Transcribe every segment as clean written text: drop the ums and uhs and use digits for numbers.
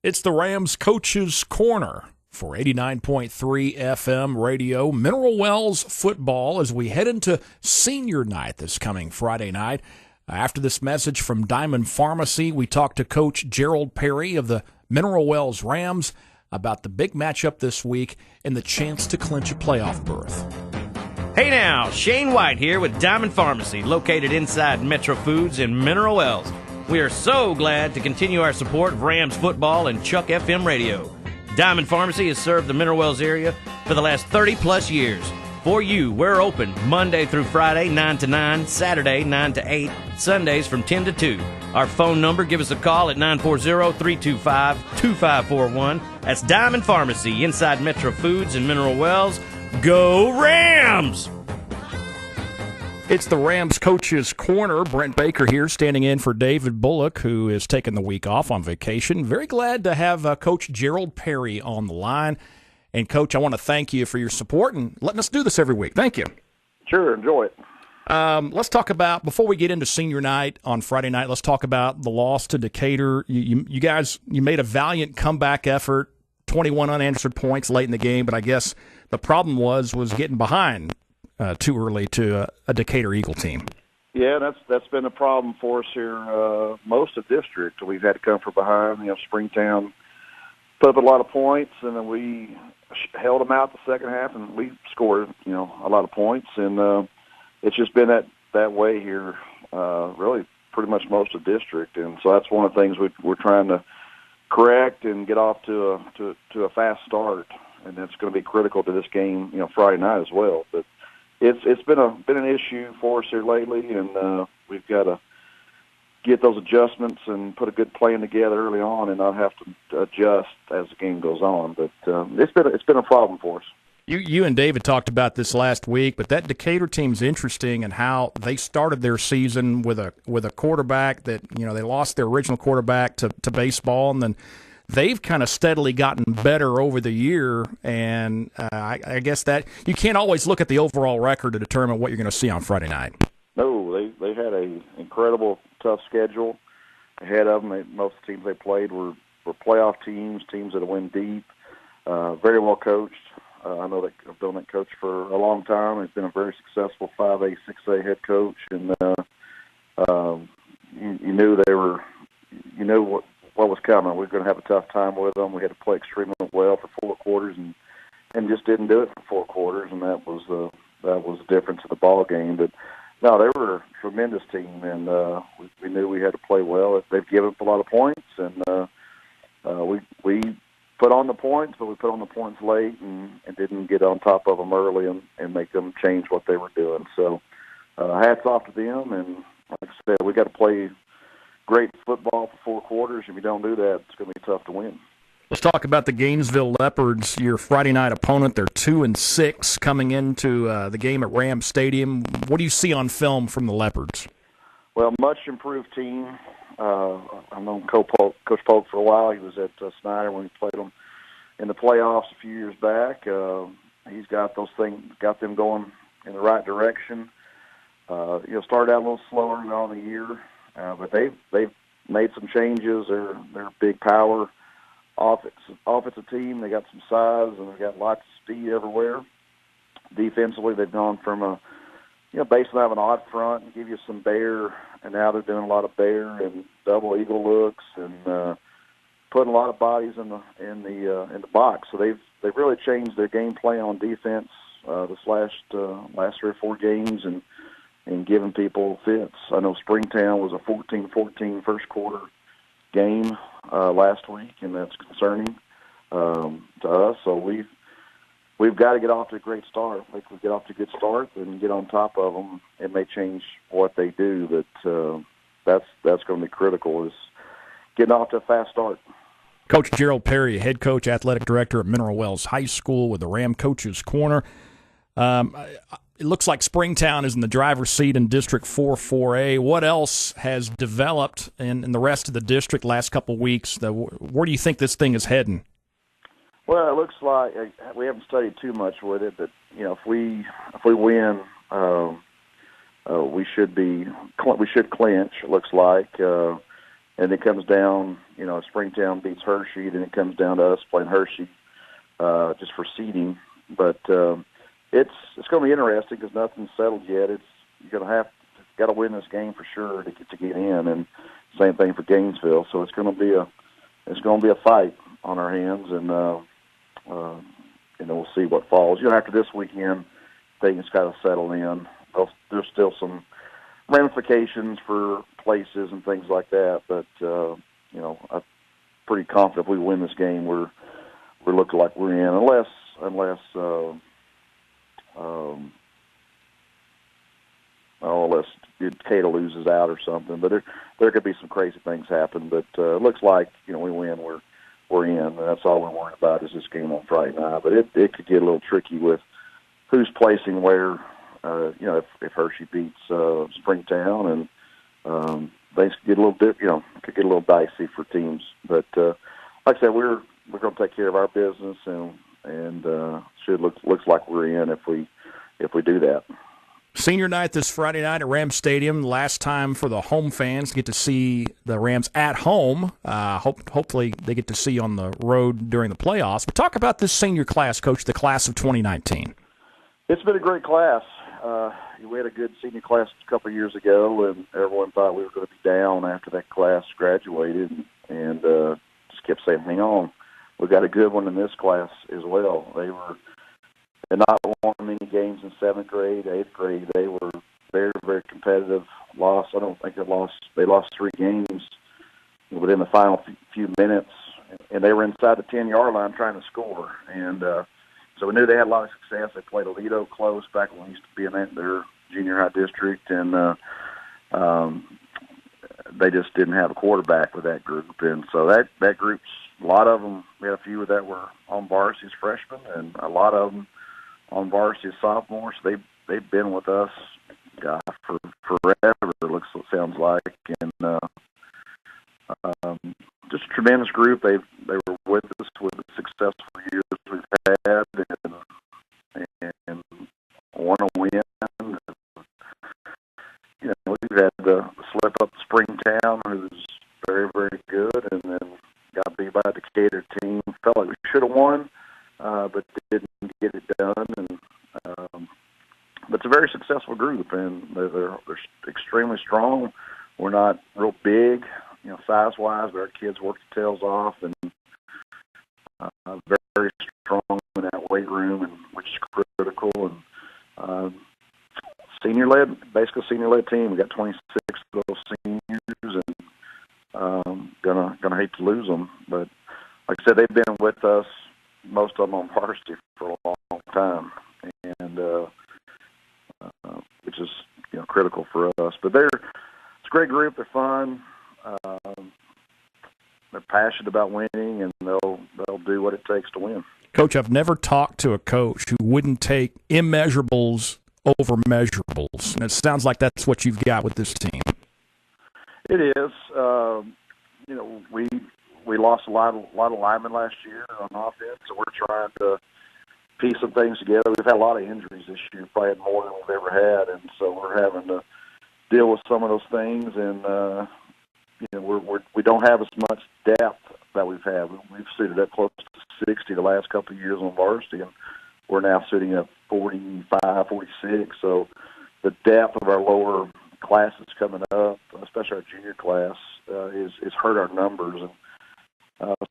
It's the Rams Coach's Corner for 89.3 FM radio, Mineral Wells football, as we head into senior night this coming Friday night. After this message from Diamond Pharmacy, we talked to Coach Gerald Perry of the Mineral Wells Rams about the big matchup this week and the chance to clinch a playoff berth. Hey now, Shane White here with Diamond Pharmacy, located inside Metro Foods in Mineral Wells. We are so glad to continue our support of Rams football and Chuck FM radio. Diamond Pharmacy has served the Mineral Wells area for the last 30-plus years. For you, we're open Monday through Friday, 9 to 9, Saturday, 9 to 8, Sundays from 10 to 2. Our phone number, give us a call at 940-325-2541. That's Diamond Pharmacy inside Metro Foods in Mineral Wells. Go Rams! It's the Rams Coach's Corner. Brent Baker here, standing in for David Bullock, who is taking the week off on vacation. Very glad to have Coach Gerald Perry on the line. And, Coach, I want to thank you for your support and letting us do this every week. Thank you. Sure, enjoy it. Let's talk about, before we get into senior night on Friday night, let's talk about the loss to Decatur. You guys, you made a valiant comeback effort, 21 unanswered points late in the game, but I guess the problem was getting behind too early to a Decatur Eagle team. Yeah, that's been a problem for us here. Most of district, we've had to come from behind. Springtown put up a lot of points, and then we held them out the second half, and we scored, a lot of points. And it's just been that way here, really pretty much most of district. And so that's one of the things we're trying to correct and get off to a fast start, and that's going to be critical to this game, Friday night as well. But it's been an issue for us here lately, and we've got to get those adjustments and put a good plan together early on, and not have to adjust as the game goes on. But it's been a problem for us. You and David talked about this last week, but that Decatur team's interesting in how they started their season with a quarterback that they lost their original quarterback to baseball, and then they've kind of steadily gotten better over the year, and I guess that you can't always look at the overall record to determine what you're going to see on Friday night. No, they had an incredible, tough schedule ahead of them. Most of the teams they played were playoff teams that win deep, very well coached. I know that I've done that coach for a long time. He's been a very successful 5A, 6A head coach, and you knew what was coming. We were going to have a tough time with them. We had to play extremely well for 4 quarters, and just didn't do it for 4 quarters, and that was the difference of the ball game. But no, they were a tremendous team, and we knew we had to play well. They've given up a lot of points, and we put on the points, but we put on the points late and didn't get on top of them early and make them change what they were doing. So hats off to them, and like I said, we got to play great football for 4 quarters. If you don't do that, it's going to be tough to win. Let's talk about the Gainesville Leopards, your Friday night opponent. They're 2-6 coming into the game at Rams Stadium. What do you see on film from the Leopards? Well, much improved team. I've known Coach Polk for a while. He was at Snyder when we played them in the playoffs a few years back. He's got them going in the right direction. Started out a little slower on the year, but they've made some changes. They're a big power offensive team. They got some size, and they've got lots of speed everywhere. Defensively, they've gone from basically have an odd front and give you some bear, and now they're doing a lot of bear and double eagle looks and putting a lot of bodies in the box. So they've really changed their game plan on defense this last 3 or 4 games and giving people fits. I know Springtown was a 14-14 first quarter game last week, and that's concerning to us. So we've got to get off to a great start. If we get off to a good start and get on top of them, it may change what they do. But that's going to be critical, is getting off to a fast start. Coach Gerald Perry, head coach, athletic director at Mineral Wells High School with the Ram Coach's Corner. It looks like Springtown is in the driver's seat in District 4-4A. What else has developed in the rest of the district last couple of weeks? Where do you think this thing is heading? Well, it looks like we haven't studied too much with it, but if we win, we should clinch. It looks like and it comes down, Springtown beats Hershey, then it comes down to us playing Hershey just for seeding. But it's going to be interesting because nothing's settled yet. You're going to got to win this game for sure to get in, and same thing for Gainesville. So it's going to be a fight on our hands, and we'll see what falls. After this weekend, things kind of settle in. There's still some ramifications for places and things like that, but I'm pretty confident if we win this game, we're looking like we're in, unless Cato loses out or something. But there could be some crazy things happen. But it looks like we win, we're in. And that's all we're worried about is this game on Friday night. But it could get a little tricky with who's placing where. If Hershey beats Springtown, and things could get a little dicey for teams. But like I said, we're going to take care of our business, and looks like we're in if we do that. Senior night this Friday night at Rams Stadium. Last time for the home fans to get to see the Rams at home. Hopefully they get to see on the road during the playoffs. But talk about this senior class, Coach, the class of 2019. It's been a great class. We had a good senior class a couple of years ago, and everyone thought we were going to be down after that class graduated, and just kept saying, hang on, we've got a good one in this class as well. They not won many games in 7th grade, 8th grade. They were very, very competitive. I don't think they lost 3 games within the final few minutes, and they were inside the 10-yard line trying to score. And so we knew they had a lot of success. They played Aledo close back when we used to be in their junior high district, and they just didn't have a quarterback with that group. And so that group's, a lot of them, we had a few that were on varsity as freshmen, and a lot of them on varsity as sophomores. They've been with us, for forever. It sounds like, and just a tremendous group. They were with us with the successful years we've had, and want to win. We've had the slip up Springtown, who's very, very good, and then got beat by the Decatur team. Felt like we should have won, but didn't get it done. And but it's a very successful group, and they're extremely strong. We're not real big, size-wise, but our kids work their tails off, and very, very strong in that weight room, and which is critical. And basically senior-led team. We got 26 of those seniors, and gonna hate to lose them. But like I said, they've been with us, most of them on varsity, for a long time, and which is critical for us. But it's a great group. They're fun. They're passionate about winning, and they'll do what it takes to win. Coach, I've never talked to a coach who wouldn't take immeasurables over measurables, and it sounds like that's what you've got with this team. It is. We lost a lot of linemen last year on offense, so we're trying to piece some things together. We've had a lot of injuries this year, probably had more than we've ever had, and so we're having to deal with some of those things. And we don't have as much depth that we've had. We've suited up close to 60 the last couple of years on varsity, and we're now sitting at 45, 46. So the depth of our lower classes coming up, especially our junior class, is hurt our numbers. And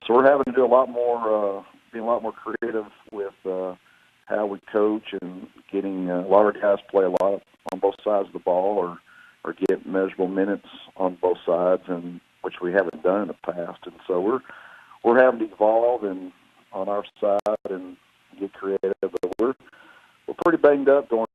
so we're having to do a lot more, be a lot more creative with how we coach, and getting a lot of our guys play a lot on both sides of the ball, or get measurable minutes on both sides, and which we haven't done in the past. And so we're having to evolve on our side and get creative. But we're pretty banged up going